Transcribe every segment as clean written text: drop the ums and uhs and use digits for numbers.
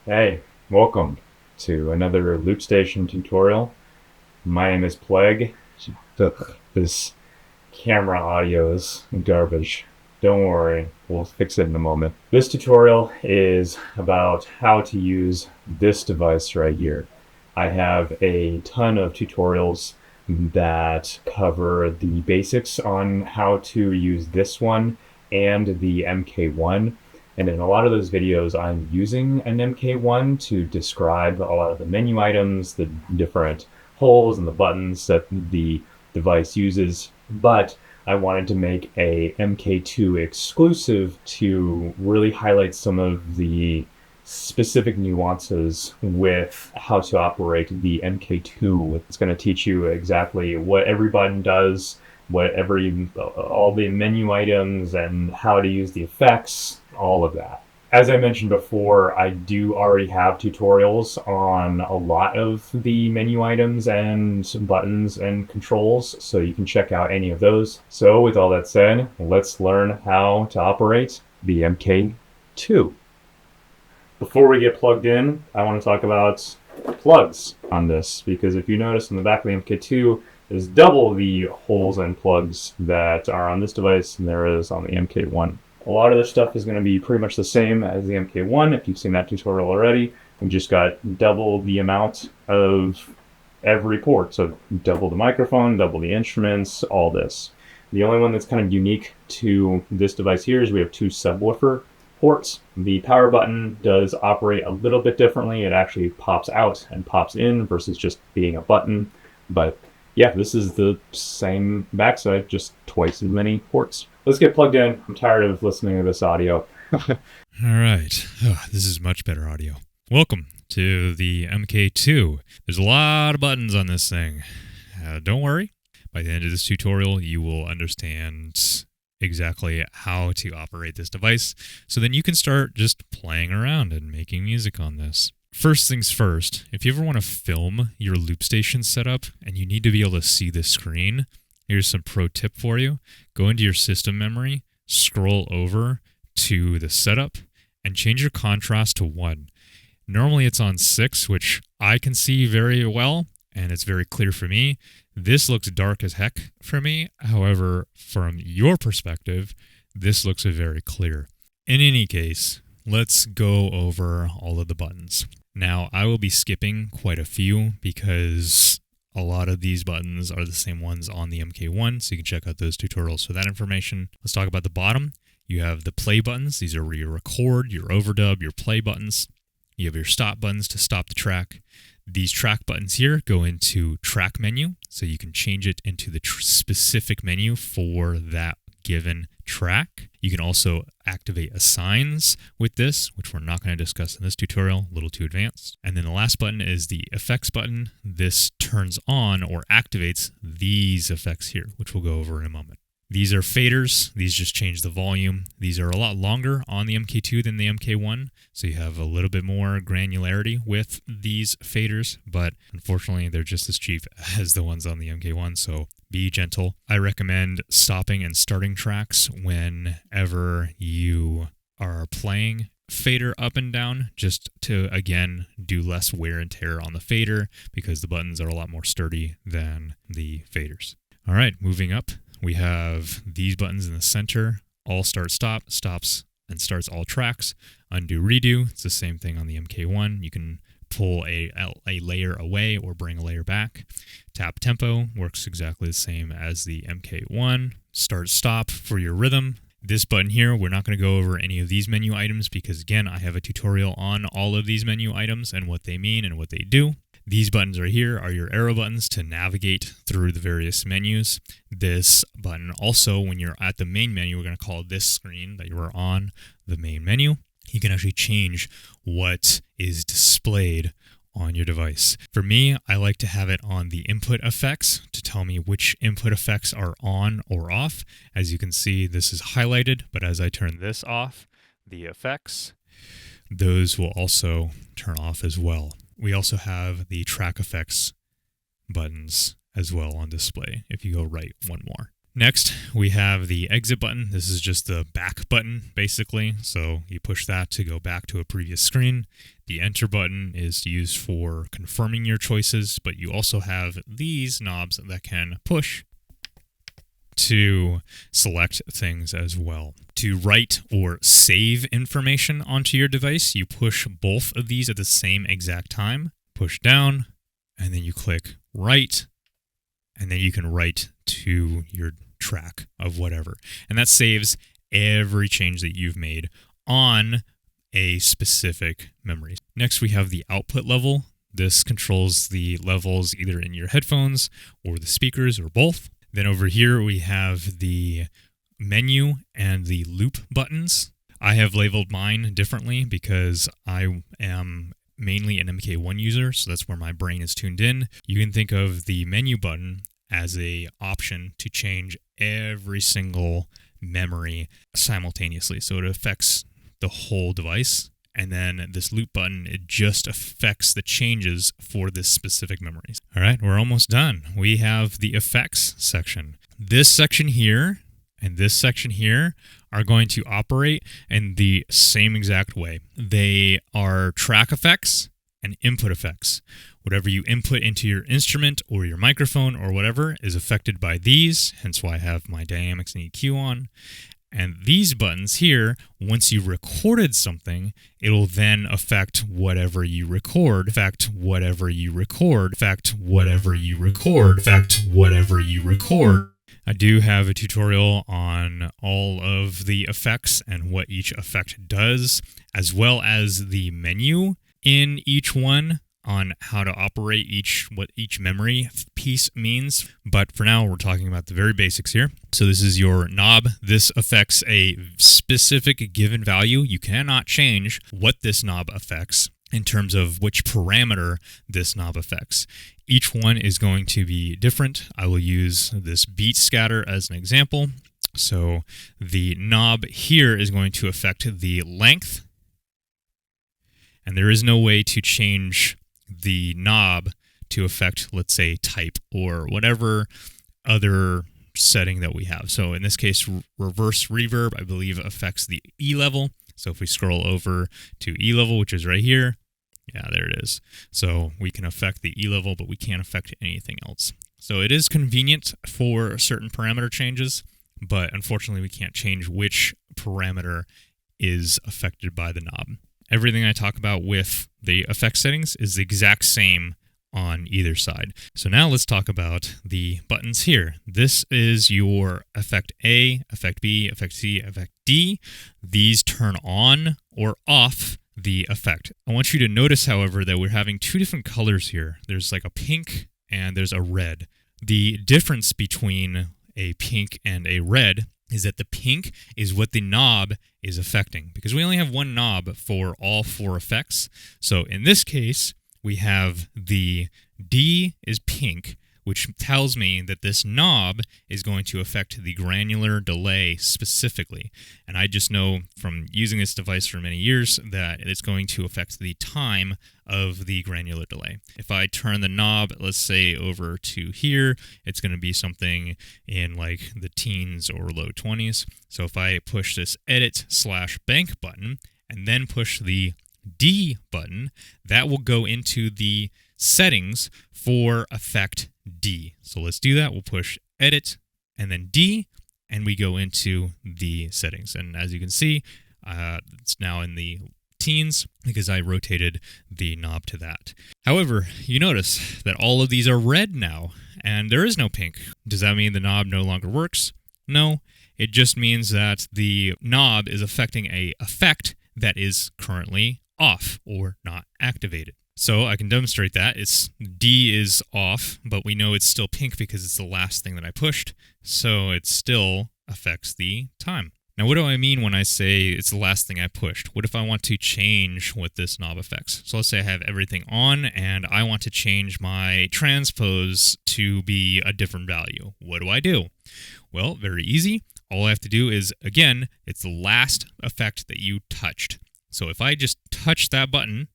Hey, welcome to another Loop Station tutorial. My name is Playgue. Ugh, this camera audio is garbage. Don't worry, we'll fix it in a moment. This tutorial is about how to use this device right here. I have a ton of tutorials that cover the basics on how to use this one and the MK1. And in a lot of those videos, I'm using an MK1 to describe a lot of the menu items, the different holes and the buttons that the device uses. But I wanted to make a MK2 exclusive to really highlight some of the specific nuances with how to operate the MK2. It's going to teach you exactly what every button does, all the menu items, and how to use the effects, all of that. As I mentioned before, I do already have tutorials on a lot of the menu items and buttons and controls, so you can check out any of those. So with all that said, let's learn how to operate the MK2. Before we get plugged in, I want to talk about plugs on this, because if you notice on the back of the MK2, there's double the holes and plugs that are on this device than there is on the MK1. A lot of this stuff is going to be pretty much the same as the MK1. If you've seen that tutorial already, we just got double the amount of every port. So double the microphone, double the instruments, all this. The only one that's kind of unique to this device here is we have two subwoofer ports. The power button does operate a little bit differently. It actually pops out and pops in versus just being a button. But yeah, this is the same backside, just twice as many ports. Let's get plugged in. I'm tired of listening to this audio. All right. This is much better audio. Welcome to the MK2. There's a lot of buttons on this thing. Don't worry. By the end of this tutorial, you will understand exactly how to operate this device, so then you can start just playing around and making music on this. First things first, if you ever want to film your loop station setup and you need to be able to see the screen, here's some pro tip for you. Go into your system memory, scroll over to the setup, and change your contrast to 1. Normally it's on 6, which I can see very well, and it's very clear for me. This looks dark as heck for me. However, from your perspective, this looks very clear. In any case, let's go over all of the buttons. Now, I will be skipping quite a few because a lot of these buttons are the same ones on the MK1, so you can check out those tutorials for that information. Let's talk about the bottom. You have the play buttons. These are where you record, your overdub, your play buttons. You have your stop buttons to stop the track. These track buttons here go into track menu, so you can change it into the specific menu for that given track. You can also activate assigns with this, which we're not going to discuss in this tutorial, a little too advanced. And then the last button is the effects button. This turns on or activates these effects here, which we'll go over in a moment. These are faders. These just change the volume. These are a lot longer on the MK2 than the MK1, so you have a little bit more granularity with these faders, but unfortunately they're just as cheap as the ones on the MK1, so be gentle. I recommend stopping and starting tracks whenever you are playing fader up and down, just to, again, do less wear and tear on the fader, because the buttons are a lot more sturdy than the faders. All right, moving up. We have these buttons in the center, all start stop, stops and starts all tracks. Undo redo, it's the same thing on the MK1. You can pull a layer away or bring a layer back. Tap tempo works exactly the same as the MK1. Start stop for your rhythm. This button here, we're not going to go over any of these menu items because, again, I have a tutorial on all of these menu items and what they mean and what they do. These buttons right here are your arrow buttons to navigate through the various menus. This button also, when you're at the main menu, we're going to call this screen that you are on the main menu. You can actually change what is displayed on your device. For me, I like to have it on the input effects to tell me which input effects are on or off. As you can see, this is highlighted, but as I turn this off, the effects, those will also turn off as well. We also have the track effects buttons as well on display if you go right one more. Next, we have the exit button. This is just the back button, basically. So you push that to go back to a previous screen. The enter button is used for confirming your choices, but you also have these knobs that can push to select things as well. To write or save information onto your device, you push both of these at the same exact time. Push down, and then you click write, and then you can write to your track of whatever. And that saves every change that you've made on a specific memory. Next, we have the output level. This controls the levels either in your headphones or the speakers or both. Then over here, we have the menu and the loop buttons. I have labeled mine differently because I am mainly an MK1 user, so that's where my brain is tuned in. You can think of the menu button as an option to change every single memory simultaneously. So it affects the whole device. And then this loop button, it just affects the changes for this specific memory. All right, we're almost done. We have the effects section. This section here and this section here are going to operate in the same exact way. They are track effects and input effects. Whatever you input into your instrument or your microphone or whatever is affected by these, hence why I have my dynamics and EQ on. And these buttons here, once you recorded something, it'll then affect whatever you record, affect whatever you record, affect whatever you record, affect whatever you record. I do have a tutorial on all of the effects and what each effect does, as well as the menu in each one on how to operate what each memory piece means. But for now, we're talking about the very basics here. So this is your knob. This affects a specific given value. You cannot change what this knob affects in terms of which parameter this knob affects. Each one is going to be different. I will use this beat scatter as an example. So the knob here is going to affect the length, and there is no way to change the knob to affect, let's say, type or whatever other setting that we have. So in this case, reverse reverb, I believe, affects the E level. So if we scroll over to E level, which is right here, yeah, there it is. So we can affect the E level, but we can't affect anything else. So it is convenient for certain parameter changes, but unfortunately we can't change which parameter is affected by the knob. Everything I talk about with the effect settings is the exact same on either side. So now let's talk about the buttons here. This is your effect A, effect B, effect C, effect D. These turn on or off the effect. I want you to notice, however, that we're having two different colors here. There's like a pink and there's a red. The difference between a pink and a red is that the pink is what the knob is affecting, because we only have one knob for all four effects. So in this case, we have the D is pink, which tells me that this knob is going to affect the granular delay specifically. And I just know from using this device for many years that it's going to affect the time of the granular delay. If I turn the knob, let's say over to here, it's going to be something in like the teens or low 20s. So if I push this edit/bank button and then push the D button, that will go into the settings for effect D. So let's do that. We'll push edit and then D, and we go into the settings. And as you can see, it's now in the teens because I rotated the knob to that. However, you notice that all of these are red now, and there is no pink. Does that mean the knob no longer works? No, it just means that the knob is affecting an effect that is currently off or not activated. So I can demonstrate that. D is off, but we know it's still pink because it's the last thing that I pushed, so it still affects the time. Now, what do I mean when I say it's the last thing I pushed? What if I want to change what this knob affects? So let's say I have everything on, and I want to change my transpose to be a different value. What do? Well, very easy. All I have to do is, again, it's the last effect that you touched. So if I just touch that button,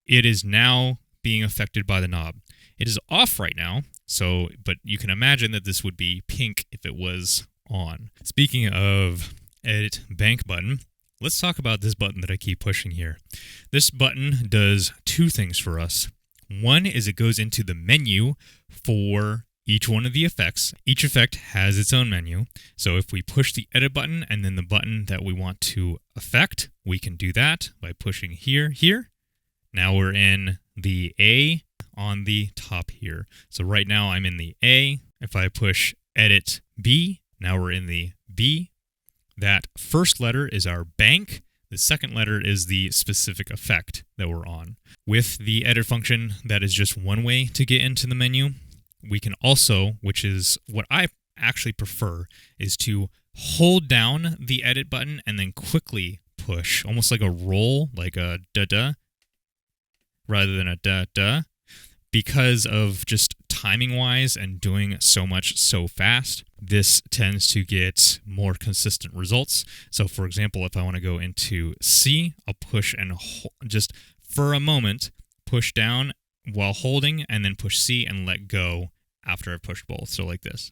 it is now being affected by the knob. It is off right now, so but you can imagine that this would be pink if it was on. Speaking of edit bank button, let's talk about this button that I keep pushing here. This button does two things for us. One is it goes into the menu for each one of the effects. Each effect has its own menu. So if we push the edit button and then the button that we want to affect, we can do that by pushing here. Now we're in the A on the top here. So right now I'm in the A. If I push edit B, now we're in the B. That first letter is our bank. The second letter is the specific effect that we're on. With the edit function, that is just one way to get into the menu. We can also, which is what I actually prefer, is to hold down the edit button and then quickly push, almost like a roll, like a da-da, rather than a da-da, because of just timing-wise and doing so much so fast. This tends to get more consistent results. So for example, if I want to go into C, I'll push and just for a moment, push down while holding and then push C and let go after I've pushed both. So like this.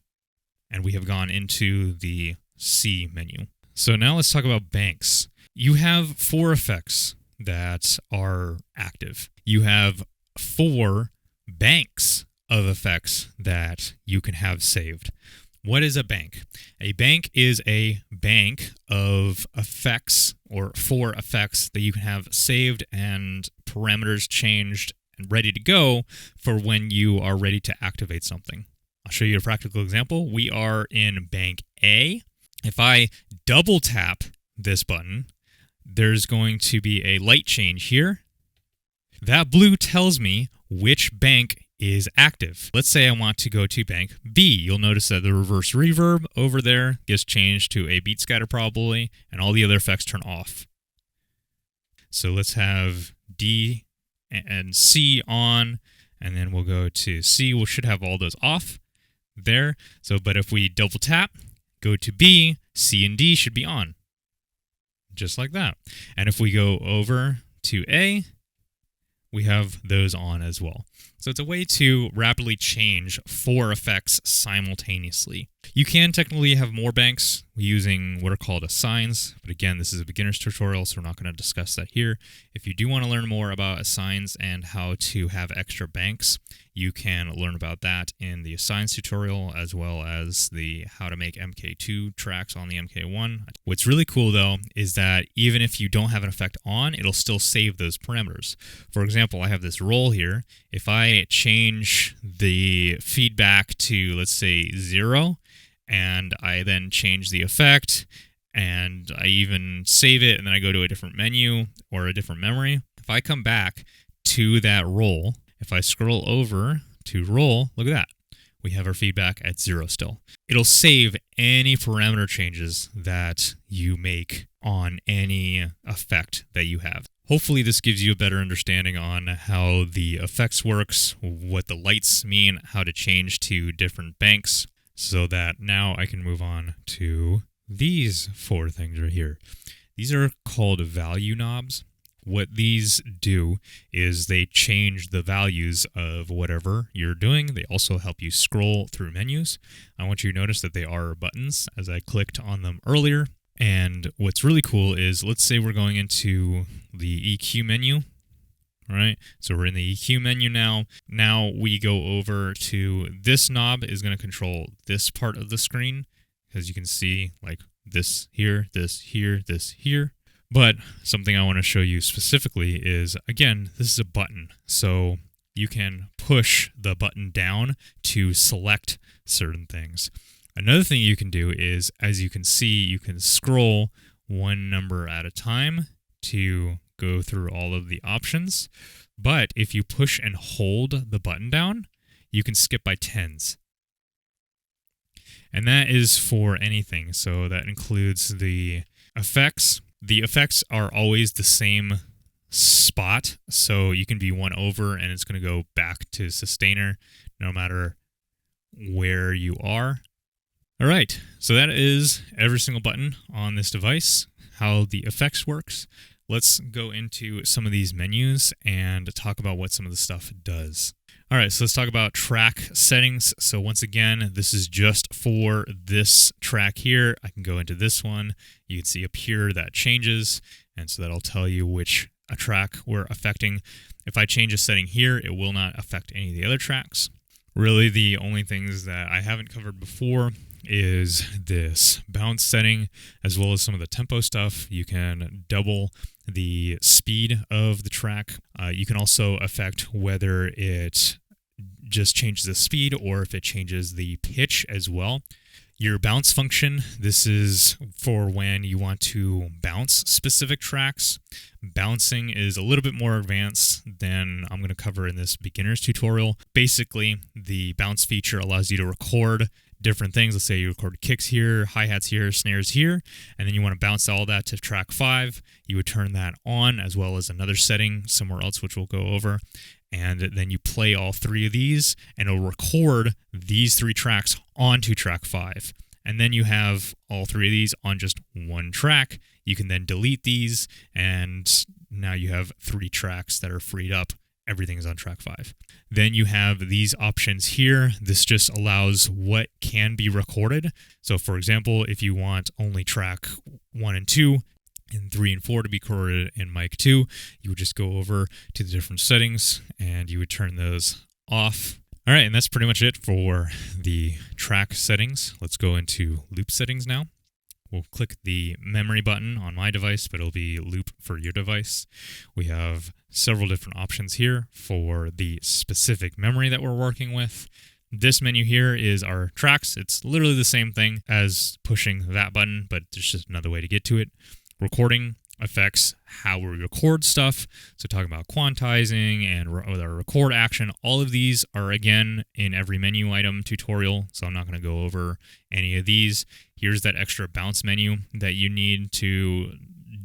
And we have gone into the C menu. So now let's talk about banks. You have 4 effects that are active. You have 4 banks of effects that you can have saved. What is a bank? A bank is a bank of effects or 4 effects that you can have saved and parameters changed and ready to go for when you are ready to activate something. I'll show you a practical example. We are in bank A. If I double tap this button, there's going to be a light change here. That blue tells me which bank is active. Let's say I want to go to bank B. You'll notice that the reverse reverb over there gets changed to a beat scatter probably, and all the other effects turn off. So let's have D and C on, and then we'll go to C. We should have all those off there. So, but if we double tap, go to B, C and D should be on. Just like that. And if we go over to A, we have those on as well. So it's a way to rapidly change 4 effects simultaneously. You can technically have more banks using what are called assigns, but again, this is a beginner's tutorial, so we're not going to discuss that here. If you do want to learn more about assigns and how to have extra banks, you can learn about that in the assigns tutorial, as well as the how to make MK2 tracks on the MK1. What's really cool though is that even if you don't have an effect on, it'll still save those parameters. For example, I have this roll here. If I change the feedback to, let's say, 0, and I then change the effect, and I even save it, and then I go to a different menu or a different memory, if I come back to that roll, if I scroll over to roll, look at that. We have our feedback at 0 still. It'll save any parameter changes that you make on any effect that you have. Hopefully this gives you a better understanding on how the effects works, what the lights mean, how to change to different banks, so that now I can move on to these 4 things right here. These are called value knobs. What these do is they change the values of whatever you're doing. They also help you scroll through menus. I want you to notice that they are buttons, as I clicked on them earlier. And what's really cool is, let's say we're going into the EQ menu. All right, so we're in the EQ menu now. Now we go over to this knob is going to control this part of the screen. As you can see, like this here, this here, this here. But something I want to show you specifically is, again, this is a button. So you can push the button down to select certain things. Another thing you can do is, as you can see, you can scroll one number at a time to go through all of the options. But if you push and hold the button down, you can skip by tens. And that is for anything. So that includes the effects. The effects are always the same spot, so you can be one over and it's going to go back to sustainer no matter where you are. All right, so that is every single button on this device, how the effects works. Let's go into some of these menus and talk about what some of the stuff does. All right, so let's talk about track settings. So once again, this is just for this track here. I can go into this one. You can see up here that changes, and so that'll tell you which a track we're affecting. If I change a setting here, it will not affect any of the other tracks. Really, the only things that I haven't covered before is this bounce setting, as well as some of the tempo stuff. You can double the speed of the track. You can also affect whether it just changes the speed or if it changes the pitch as well. Your bounce function, this is for when you want to bounce specific tracks. Bouncing is a little bit more advanced than I'm going to cover in this beginner's tutorial. Basically, the bounce feature allows you to record different things. Let's say you record kicks here, hi-hats here, snares here, and then you want to bounce all that to track 5. You would turn that on, as well as another setting somewhere else, which we'll go over. And then you play all 3 of these, and it'll record these 3 tracks onto track 5. And then you have all 3 of these on just one track. You can then delete these, and now you have 3 tracks that are freed up. Everything's on track 5. Then you have these options here. This just allows what can be recorded. So for example, if you want only track 1 and 2, and 3 and 4 to be recorded in MK2, you would just go over to the different settings and you would turn those off. All right, and that's pretty much it for the track settings. Let's go into loop settings now. We'll click the memory button on my device, but it'll be loop for your device. We have several different options here for the specific memory that we're working with. This menu here is our tracks. It's literally the same thing as pushing that button, but there's just another way to get to it. Recording affects how we record stuff. So talking about quantizing and our record action, all of these are again in every menu item tutorial. So I'm not going to go over any of these. Here's that extra bounce menu that you need to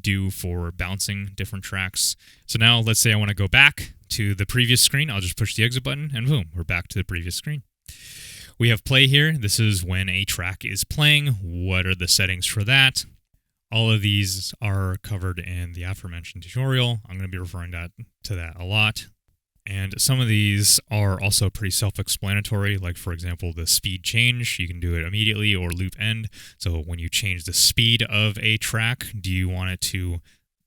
do for bouncing different tracks. So now let's say I want to go back to the previous screen. I'll just push the exit button and boom, we're back to the previous screen. We have play here. This is when a track is playing. What are the settings for that? All of these are covered in the aforementioned tutorial. I'm going to be referring to that a lot. And some of these are also pretty self-explanatory, like for example, the speed change. You can do it immediately or loop end. So when you change the speed of a track, do you want it to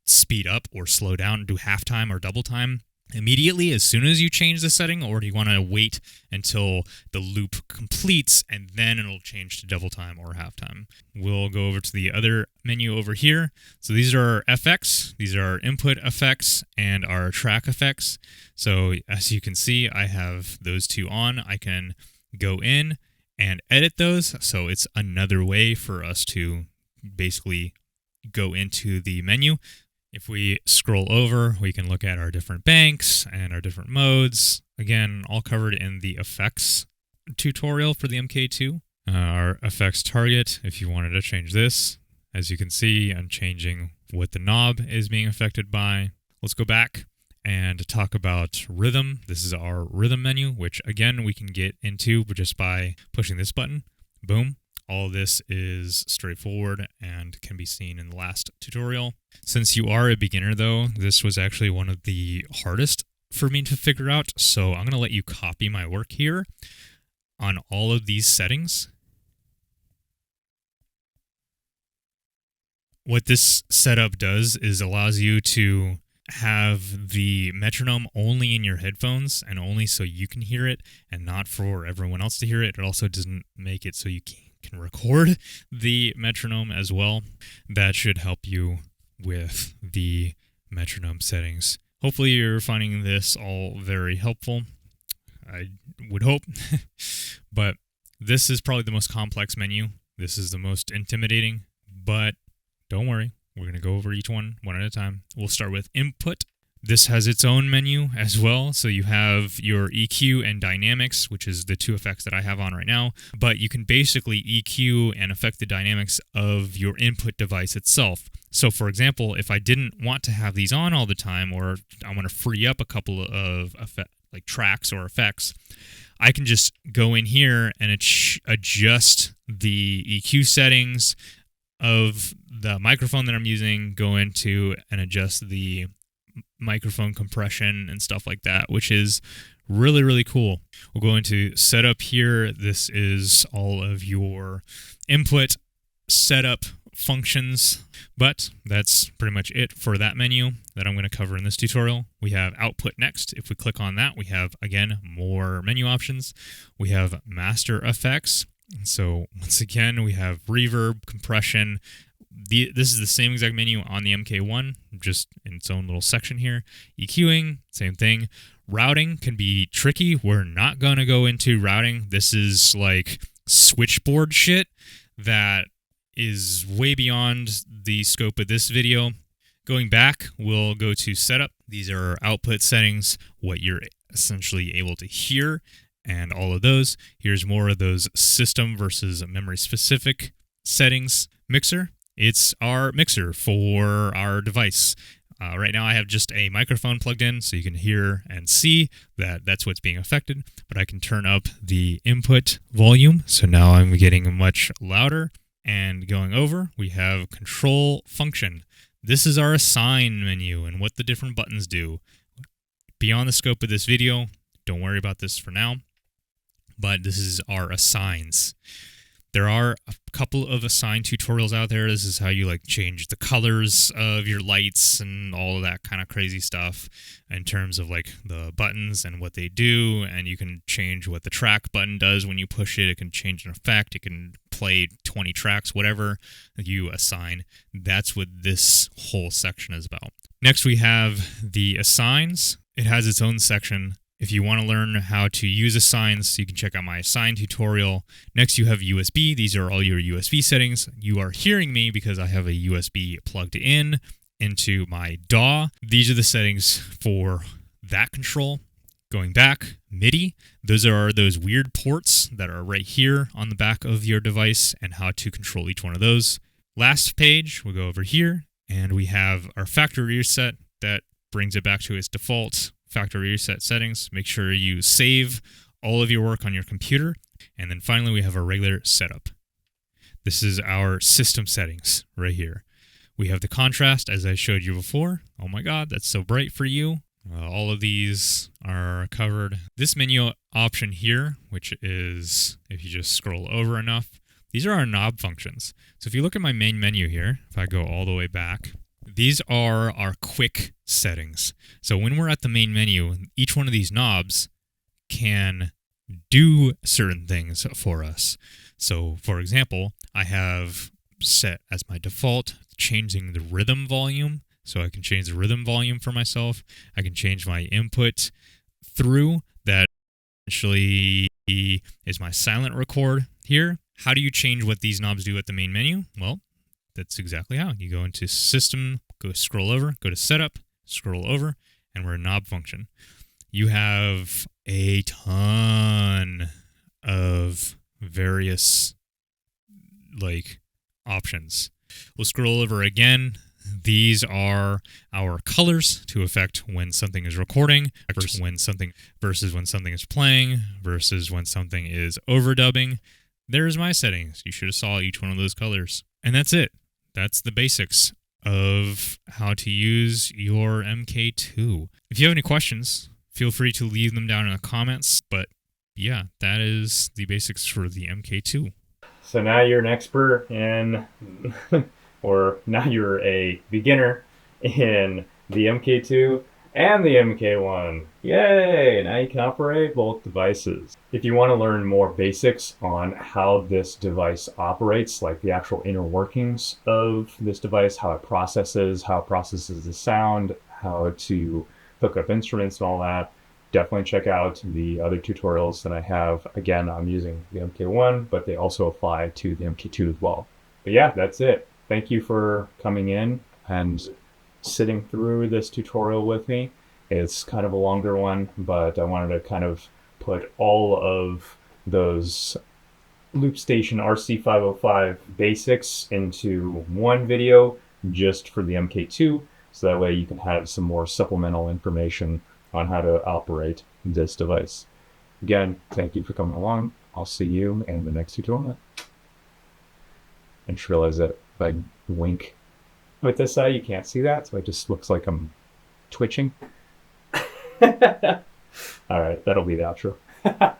speed up or slow down, do halftime or double time immediately as soon as you change the setting, or do you want to wait until the loop completes and then it'll change to double time or halftime? We'll go over to the other menu over here. So these are our FX, these are our input effects and our track effects. So as you can see, I have those 2 on. I can go in and edit those. So it's another way for us to basically go into the menu. If we scroll over, we can look at our different banks and our different modes. Again, all covered in the effects tutorial for the MK2. Our effects target, if you wanted to change this. As you can see, I'm changing what the knob is being affected by. Let's go back and talk about rhythm. This is our rhythm menu, which again, we can get into just by pushing this button. Boom. All of this is straightforward and can be seen in the last tutorial. Since you are a beginner though, this was actually one of the hardest for me to figure out. So I'm going to let you copy my work here on all of these settings. What this setup does is allows you to have the metronome only in your headphones and only so you can hear it and not for everyone else to hear it. It also doesn't make it so you can record the metronome as well. That should help you with the metronome settings. Hopefully you're finding this all very helpful. I would hope. But this is probably the most complex menu. This is the most intimidating, but don't worry. We're going to go over each one at a time. We'll start with input. This has its own menu as well. So you have your EQ and dynamics, which is the 2 effects that I have on right now. But you can basically EQ and affect the dynamics of your input device itself. So for example, if I didn't want to have these on all the time, or I want to free up a couple of like tracks or effects, I can just go in here and adjust the EQ settings of the microphone that I'm using, go into and adjust the microphone compression and stuff like that, which is really, really cool. We'll go into setup here. This is all of your input setup functions, but that's pretty much it for that menu that I'm going to cover in this tutorial. We have output next. If we click on that, we have, again, more menu options. We have master effects. So once again, we have reverb, compression. This is the same exact menu on the MK1, just in its own little section here. EQing, same thing. Routing can be tricky. We're not going to go into routing. This is like switchboard shit that is way beyond the scope of this video. Going back, we'll go to setup. These are output settings, what you're essentially able to hear, and all of those. Here's more of those system versus memory specific settings. Mixer, it's our mixer for our device. Right now I have just a microphone plugged in so you can hear and see that that's what's being affected, but I can turn up the input volume. So now I'm getting much louder. And going over, we have control function. This is our assign menu and what the different buttons do. Beyond the scope of this video, don't worry about this for now, but this is our assigns. There are a couple of assign tutorials out there. This is how you like change the colors of your lights and all of that kind of crazy stuff in terms of like the buttons and what they do. And you can change what the track button does when you push it. It can change an effect. It can play 20 tracks, whatever you assign. That's what this whole section is about. Next, we have the assigns. It has its own section. If you want to learn how to use assigns, you can check out my assign tutorial. Next, you have USB. These are all your USB settings. You are hearing me because I have a USB plugged in into my DAW. These are the settings for that control. Going back, MIDI. Those are those weird ports that are right here on the back of your device and how to control each one of those. Last page, we'll go over here, and we have our factory reset that brings it back to its default factory reset settings. Make sure you save all of your work on your computer. And then finally, we have our regular setup. This is our system settings right here. We have the contrast, as I showed you before. Oh my God, that's so bright for you. All of these are covered. This menu option here, which is, if you just scroll over enough, these are our knob functions. So if you look at my main menu here, if I go all the way back, these are our quick settings. So when we're at the main menu, each one of these knobs can do certain things for us. So for example, I have set as my default changing the rhythm volume. So I can change the rhythm volume for myself. I can change my input through that actually is my silent record here. How do you change what these knobs do at the main menu? Well, that's exactly how. You go into system, go scroll over, go to setup, scroll over, and we're a knob function. You have a ton of various like options. We'll scroll over again. These are our colors to affect when something is recording versus when something is playing versus when something is overdubbing. There's my settings. You should have saw each one of those colors. And that's it. That's the basics of how to use your MK2. If you have any questions, feel free to leave them down in the comments. But yeah, that is the basics for the MK2. So now you're an expert in, or now you're a beginner in the MK2 and the MK1. Yay! Now you can operate both devices. If you want to learn more basics on how this device operates, like the actual inner workings of this device, how it processes the sound, how to hook up instruments and all that, definitely check out the other tutorials that I have. Again, I'm using the MK1, but they also apply to the MK2 as well. But yeah, that's it. Thank you for coming in and sitting through this tutorial with me. It's kind of a longer one, but I wanted to kind of put all of those loop station RC-505 basics into one video just for the MK2, so that way you can have some more supplemental information on how to operate this device. Again, thank you for coming along. I'll see you in the next tutorial. I just realized that if I wink with this side, you can't see that, so it just looks like I'm twitching. All right, that'll be the outro.